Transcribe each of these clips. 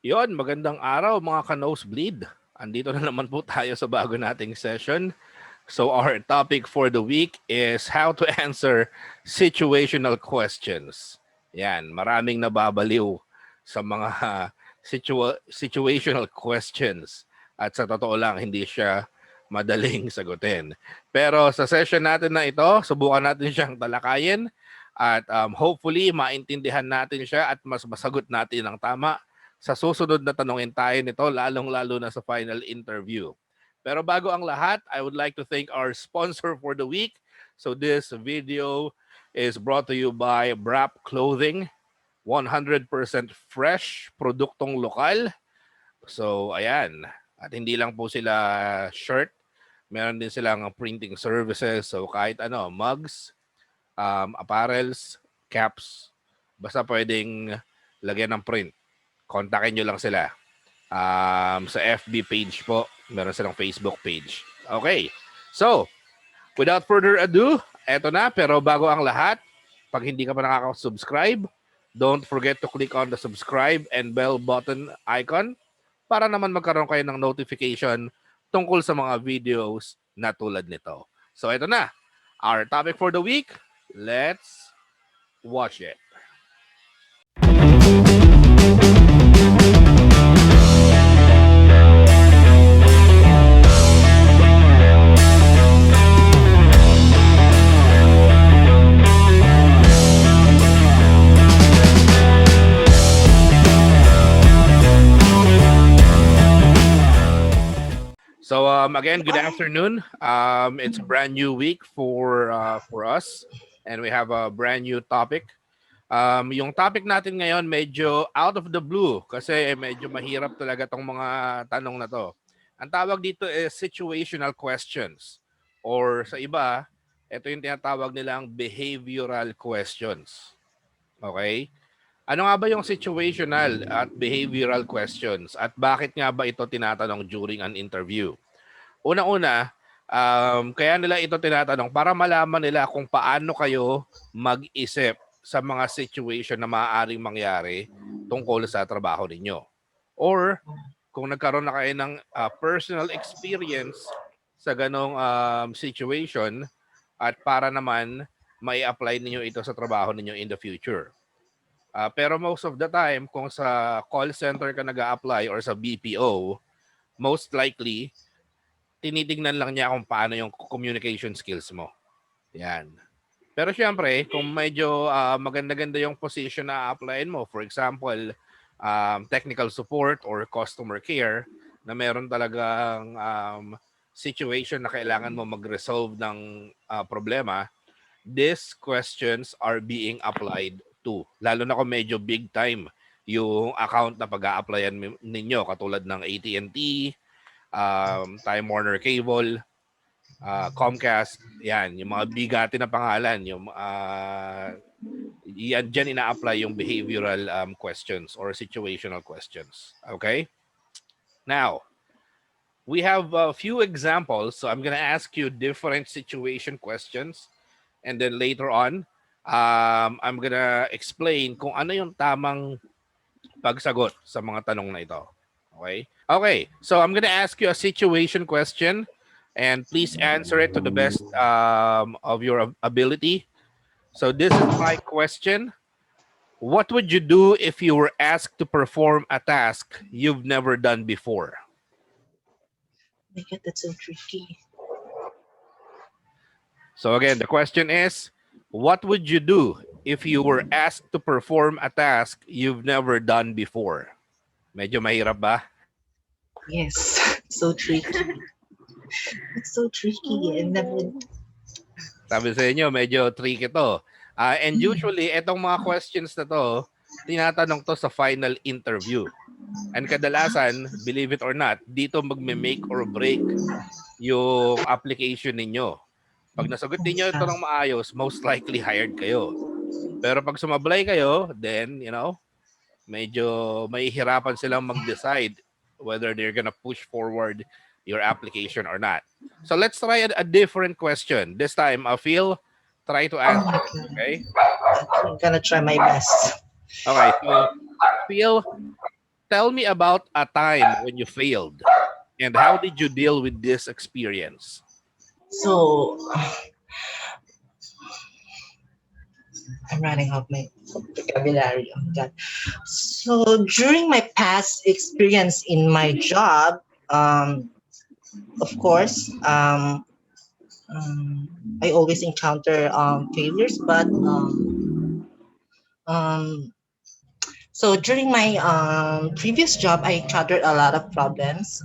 Yon, magandang araw mga ka-nosebleed. Andito na naman po tayo sa bago nating session. So our topic for the week is how to answer situational questions. Yan, maraming nababaliw sa mga situational questions. At sa totoo lang, hindi siya madaling sagutin. Pero sa session natin na ito, subukan natin siyang talakayin at hopefully maintindihan natin siya at mas masagot natin ng tama sa susunod na tanungin tayo nito, lalong-lalo na sa final interview. Pero bago ang lahat, I would like to thank our sponsor for the week. So this video is brought to you by Brap Clothing, 100% fresh, produktong lokal. So ayan, at hindi lang po sila shirt, meron din silang printing services. So kahit ano, mugs, apparels, caps, basta pwedeng lagyan ng print. Kontakin nyo lang sila. Sa FB page po, meron silang Facebook page. Okay, so without further ado, eto na. Pero bago ang lahat, pag hindi ka pa nakaka-subscribe, don't forget to click on the subscribe and bell button icon para naman magkaroon kayo ng notification tungkol sa mga videos na tulad nito. So eto na, our topic for the week. Let's watch it. So again, good afternoon. It's a brand new week for us, and we have a brand new topic. Yung topic natin ngayon medyo out of the blue kasi medyo mahirap talaga tong mga tanong na to. Ang tawag dito is situational questions or sa iba, ito yung tinatawag nilang behavioral questions. Okay? Ano nga ba yung situational at behavioral questions at bakit nga ba ito tinatanong during an interview? Una-una, kaya nila ito tinatanong para malaman nila kung paano kayo mag-isip sa mga situation na maaaring mangyari tungkol sa trabaho ninyo. Or kung nagkaroon na kayo ng personal experience sa ganong situation at para naman may apply ninyo ito sa trabaho ninyo in the future. Pero most of the time, kung sa call center ka nag-a-apply or sa BPO, most likely, tinitingnan lang niya kung paano yung communication skills mo. Yan. Pero syempre, kung medyo maganda-ganda yung position na applyin mo, for example, technical support or customer care, na meron talagang situation na kailangan mo mag-resolve ng problema, these questions are being applied to. Lalo na kung medyo big time yung account na pag-a-applyan ninyo, katulad ng AT&T, Time Warner Cable, Comcast, yan, yung mga bigati na pangalan, yung yan dyan ina-apply yung behavioral questions or situational questions. Okay? Now, we have a few examples. So I'm gonna ask you different situation questions. And then later on, I'm gonna explain kung ano yung tamang pagsagot sa mga tanong na ito. Okay? Okay, so I'm gonna ask you a situation question and please answer it to the best of your ability. So this is my question. What would you do if you were asked to perform a task you've never done before? My God, that's so tricky. So again, the question is, what would you do if you were asked to perform a task you've never done before? Medyo mahirap ba? Yes, so tricky. It's so tricky. And never. Sabi sa inyo, medyo tricky to. And usually, etong mga questions na to, tinatanong to sa final interview. And kadalasan, believe it or not, dito magme-make or break yung application ninyo. Pag nasagot niyo ito ng maayos, most likely hired kayo. Pero pag sumablay kayo, then, medyo may hirapan silang mag-decide whether they're gonna push forward your application or not. So let's try a different question. This time, Phil, try to answer. Okay? I'm gonna try my best. Okay, so Phil, tell me about a time when you failed and how did you deal with this experience? So I'm running out my vocabulary on that. So during my past experience in my job, of course, I always encounter failures, but um, so during my previous job, I encountered a lot of problems,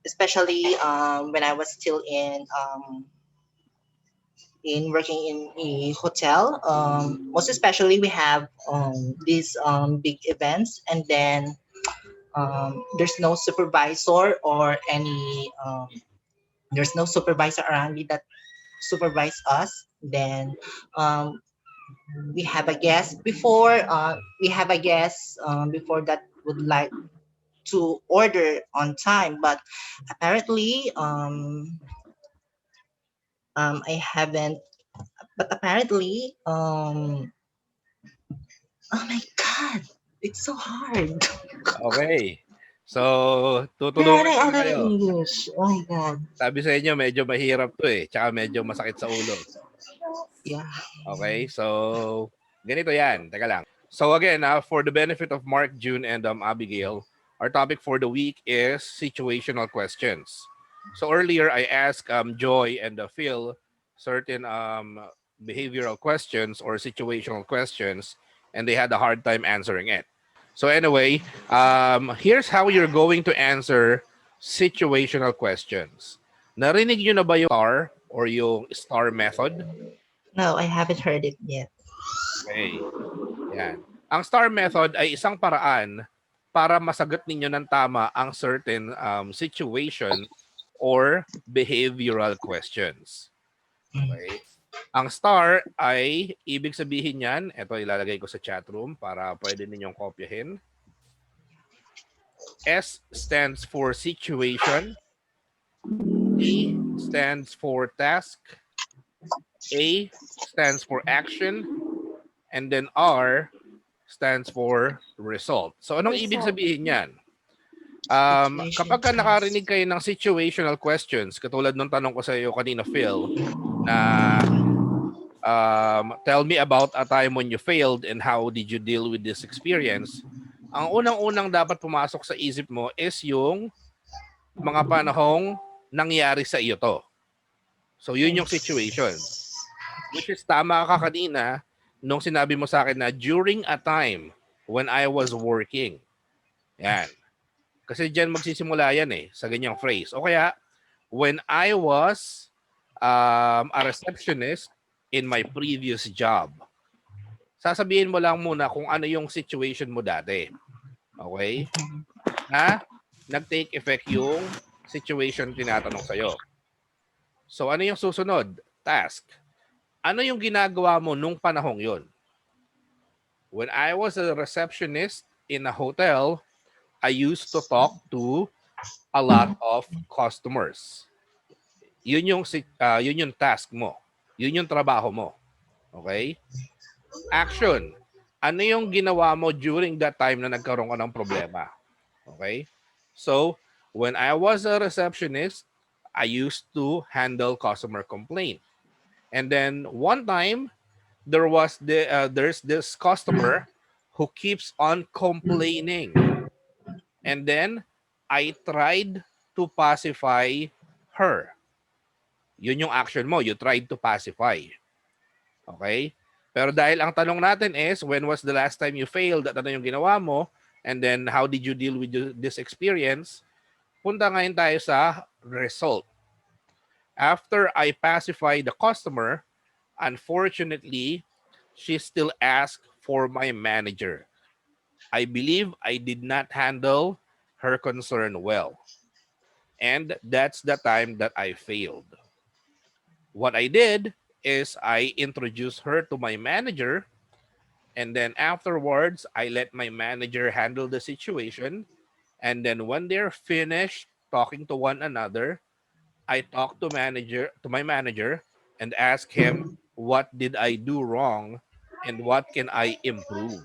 especially when I was still in working in a hotel. Most especially, we have these big events, and then there's no supervisor or any there's no supervisor around me that supervise us. Then um, we have a guest before we have a guest before that would like to order on time, but apparently I haven't. But apparently, oh my god, it's so hard. Okay. So, I'm tutulungan running ko out na of kayo. English. Oh my god. Sabi sa inyo, medyo mahirap to eh. Tsaka medyo masakit sa ulo. Yeah. Okay? So, ganito yan. Teka lang. So again, for the benefit of Mark, June, and Abigail, our topic for the week is situational questions. So earlier, I asked Joy and Phil certain behavioral questions or situational questions, and they had a hard time answering it. So anyway, here's how you're going to answer situational questions. Narinig nyo na ba yung STAR or yung STAR method? No, I haven't heard it yet. Okay. Yan. Ang STAR method ay isang paraan para masagot ninyo ng tama ang certain situation or behavioral questions. Mm. Okay? Ang STAR ay ibig sabihin niyan, ito ilalagay ko sa chat room para pwede ninyong kopyahin. S stands for situation, T stands for task, A stands for action, and then R stands for result. So anong ibig sabihin niyan? Situation Kapag ka task. nakarinig kayo ng situational questions, katulad ng tanong ko sa iyo kanina, Phil, na tell me about a time when you failed and how did you deal with this experience, ang unang-unang dapat pumasok sa isip mo is yung mga panahong nangyari sa iyo to. So yun yung situation. Yes. Which is tama ka kanina nung sinabi mo sa akin na during a time when I was working. Yan. Kasi diyan magsisimula yan eh, sa ganyang phrase. O kaya, when I was a receptionist in my previous job. Sasabihin mo lang muna kung ano yung situation mo dati. Okay? Na nag-take effect yung situation tinatanong sa'yo. So ano yung susunod? Task. Ano yung ginagawa mo nung panahong yon? When I was a receptionist in a hotel, I used to talk to a lot of customers. Yun yung task mo. Yun yung trabaho mo. Okay? Action. Ano yung ginawa mo during that time na nagkaroon ka ng problema? Okay? So, when I was a receptionist, I used to handle customer complaint. And then one time, there's this customer who keeps on complaining. And then I tried to pacify her. Yun yung action mo. You tried to pacify. Okay? Pero dahil ang tanong natin is, when was the last time you failed at ano yung ginawa mo? And then, how did you deal with this experience? Punta ngayon tayo sa result. After I pacify the customer, unfortunately, she still asked for my manager. I believe I did not handle her concern well. And that's the time that I failed. What I did is I introduced her to my manager, and then afterwards, I let my manager handle the situation. And then when they're finished talking to one another, I talk to my manager and ask him what did I do wrong and what can I improve.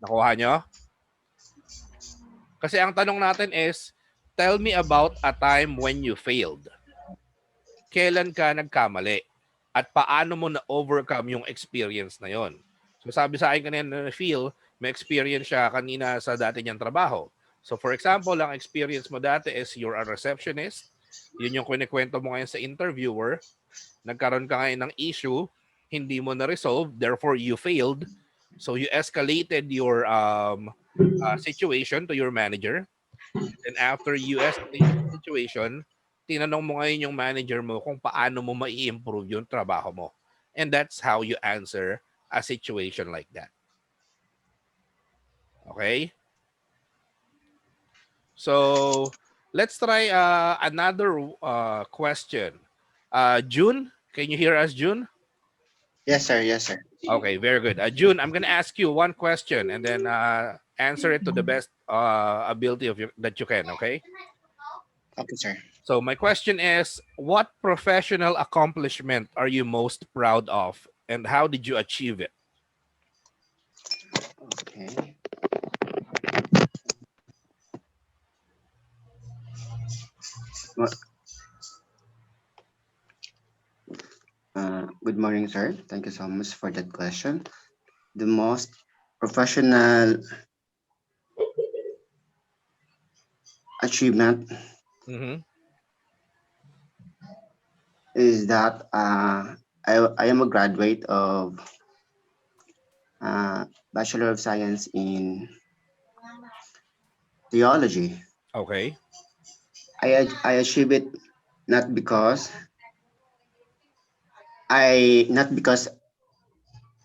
Nakuha nyo? Kasi ang tanong natin is, tell me about a time when you failed. Kailan ka nagkamali? At paano mo na-overcome yung experience na yon? So sabi sa akin kanina na feel, may experience siya kanina sa dati niyang trabaho. So for example, ang experience mo dati is you're a receptionist. Yun yung kinikwento mo ngayon sa interviewer. Nagkaroon ka ngayon ng issue, hindi mo na-resolve, therefore you failed. So you escalated your situation to your manager. Then after you escalate the situation, tinanong mo ngayon yung manager mo kung paano mo mai-improve yung trabaho mo. And that's how you answer a situation like that. Okay? So, let's try another question. June, can you hear us, June? Yes, sir. Yes, sir. Okay, very good. June, I'm going to ask you one question and then answer it to the best ability of that you can, okay? Okay, sir. So my question is, what professional accomplishment are you most proud of and how did you achieve it? Okay. Well, good morning, sir. Thank you so much for that question. The most professional achievement Mm-hmm. is that I am a graduate of Bachelor of Science in Theology. Okay. I achieve it not because not because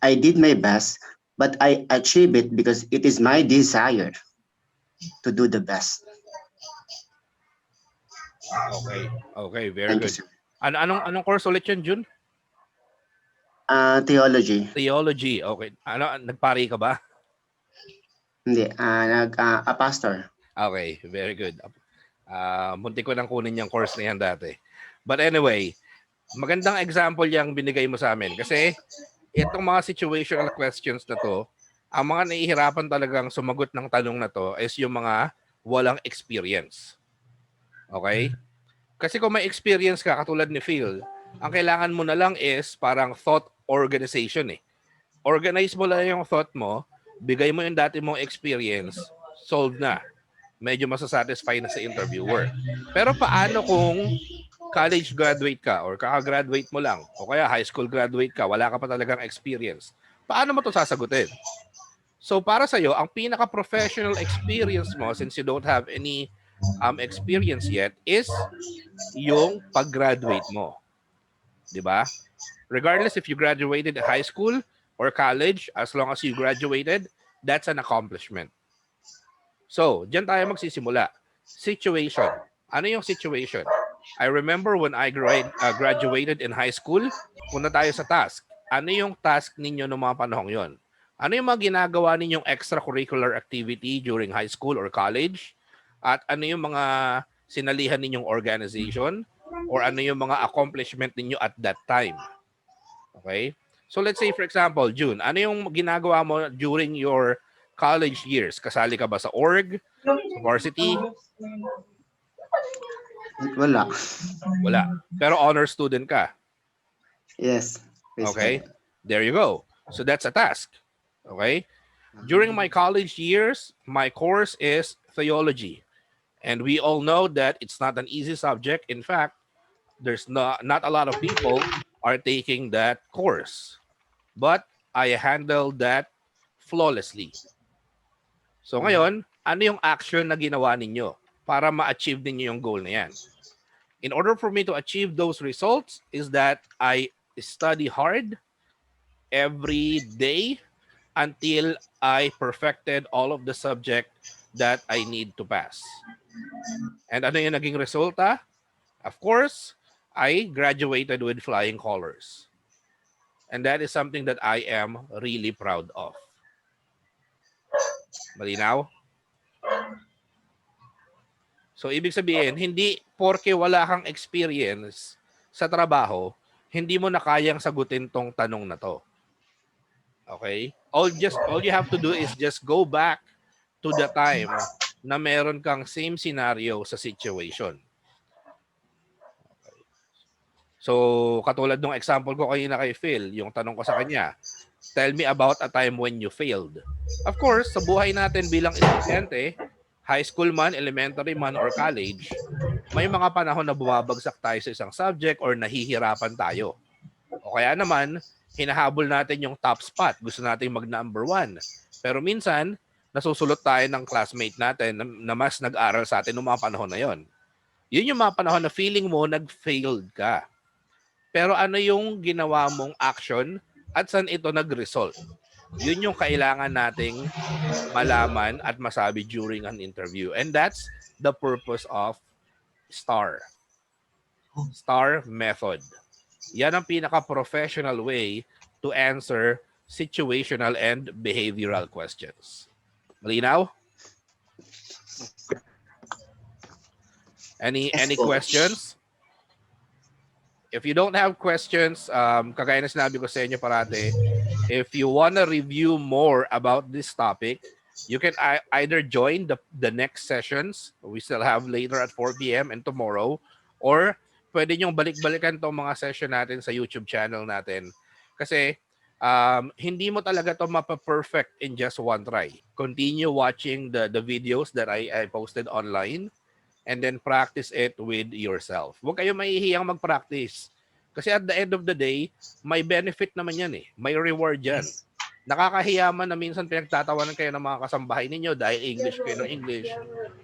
I did my best, but I achieve it because it is my desire to do the best. Okay. Okay, very Thank you, good. sir. Anong course ulit yun, June? Theology. Theology. Okay. Nagpari ka ba? Hindi, a pastor. Okay, very good. Munti ko nang kunin yung course na yan dati. But anyway, magandang example yung binigay mo sa amin kasi itong mga situational questions na to, ang mga nahihirapan talagang sumagot ng tanong na to is yung mga walang experience. Okay? Kasi kung may experience ka, katulad ni Phil, ang kailangan mo na lang is parang thought organization eh. Organize mo lang yung thought mo, bigay mo yung dati mong experience, solve na. Medyo masasatisfy na sa interviewer. Pero paano kung college graduate ka or kaka-graduate mo lang o kaya high school graduate ka, wala ka pa talagang experience? Paano mo to sasagutin? So para sa iyo, ang pinaka-professional experience mo since you don't have any experience yet is yung pag-graduate mo. 'Di ba? Regardless if you graduated high school or college, as long as you graduated, that's an accomplishment. So, diyan tayo magsisimula. Situation. Ano yung situation? I remember when I graduated in high school, punta tayo sa task. Ano yung task ninyo noong mga panahong yon? Ano yung mga ginagawa ninyong extracurricular activity during high school or college? At ano yung mga sinalihan ninyong organization? Or ano yung mga accomplishment ninyo at that time? Okay? So let's say for example, June, ano yung ginagawa mo during your college years? Kasali ka ba sa org, sa varsity? Wala. Wala. Pero honor student ka. Yes. Praise Okay? God. There you go. So that's a task. Okay? During my college years, my course is theology. And we all know that it's not an easy subject. In fact, there's not a lot of people are taking that course. But I handled that flawlessly. So ngayon, ano yung action na ginawa ninyo para ma-achieve ninyo yung goal na yan? In order for me to achieve those results is that I study hard every day until I perfected all of the subject that I need to pass. And ano yung naging resulta? Of course, I graduated with flying colors. And that is something that I am really proud of. Malinaw? So, ibig sabihin, hindi porke wala kang experience sa trabaho, hindi mo na kayang sagutin tong tanong na to. Okay? All you have to do is just go back to the time na meron kang same scenario sa situation. So, katulad ng example ko kanina kay Phil, yung tanong ko sa kanya, tell me about a time when you failed. Of course, sa buhay natin bilang estudyante, high school man, elementary man, or college, may mga panahon na bumabagsak tayo sa isang subject or nahihirapan tayo. O kaya naman, hinahabol natin yung top spot. Gusto natin mag-number one. Pero minsan, nasusulot tayo ng classmate natin na mas nag-aral sa atin noong mga panahon na yon. Yun yung mga panahon na feeling mo nag-failed ka. Pero ano yung ginawa mong action at saan ito nag-result? Yun yung kailangan nating malaman at masabi during an interview. And that's the purpose of STAR. STAR method. Yan ang pinaka-professional way to answer situational and behavioral questions. Malinaw? Any Coach. questions? If you don't have questions, kagaya na sinabi ko sa inyo parate, if you wanna review more about this topic, you can either join the next sessions we still have later at 4 p.m. and tomorrow, or pwede nyong balik-balikan tong mga session natin sa YouTube channel natin. Kasi hindi mo talaga to mapa-perfect in just one try. Continue watching the videos that I posted online, and then practice it with yourself. Huwag kayo mahihiyang mag-practice. Kasi at the end of the day, may benefit naman yan eh. May reward yan. Nakakahiya man na minsan pinagtatawanan kayo ng mga kasambahay ninyo dahil English kayo ng English.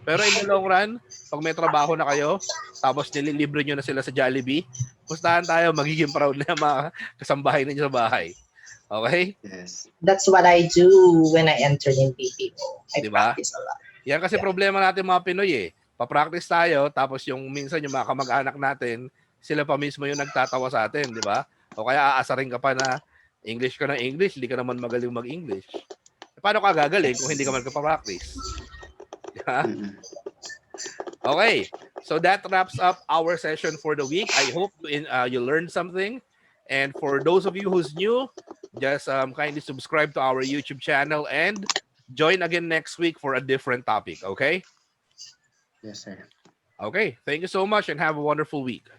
Pero in the long run, pag may trabaho na kayo, tapos nililibre nyo na sila sa Jollibee, pustahan tayo, magiging proud na mga kasambahay ninyo sa bahay. Okay? Yes. That's what I do when I enter in PPO. I Diba? practice a lot. Yan kasi problema natin mga Pinoy eh. Pa-practice tayo, tapos yung minsan yung mga kamag-anak natin, sila pa mismo yung nagtatawa sa atin, di ba? O kaya aasarin ka pa na English ka ng English, hindi ka naman magaling mag-English. Paano ka gagaling kung hindi ka man ka-practice? Diba? Okay, so that wraps up our session for the week. I hope you learned something. And for those of you who's new, just kindly subscribe to our YouTube channel and join again next week for a different topic, okay? Yes, sir. Okay, thank you so much and have a wonderful week.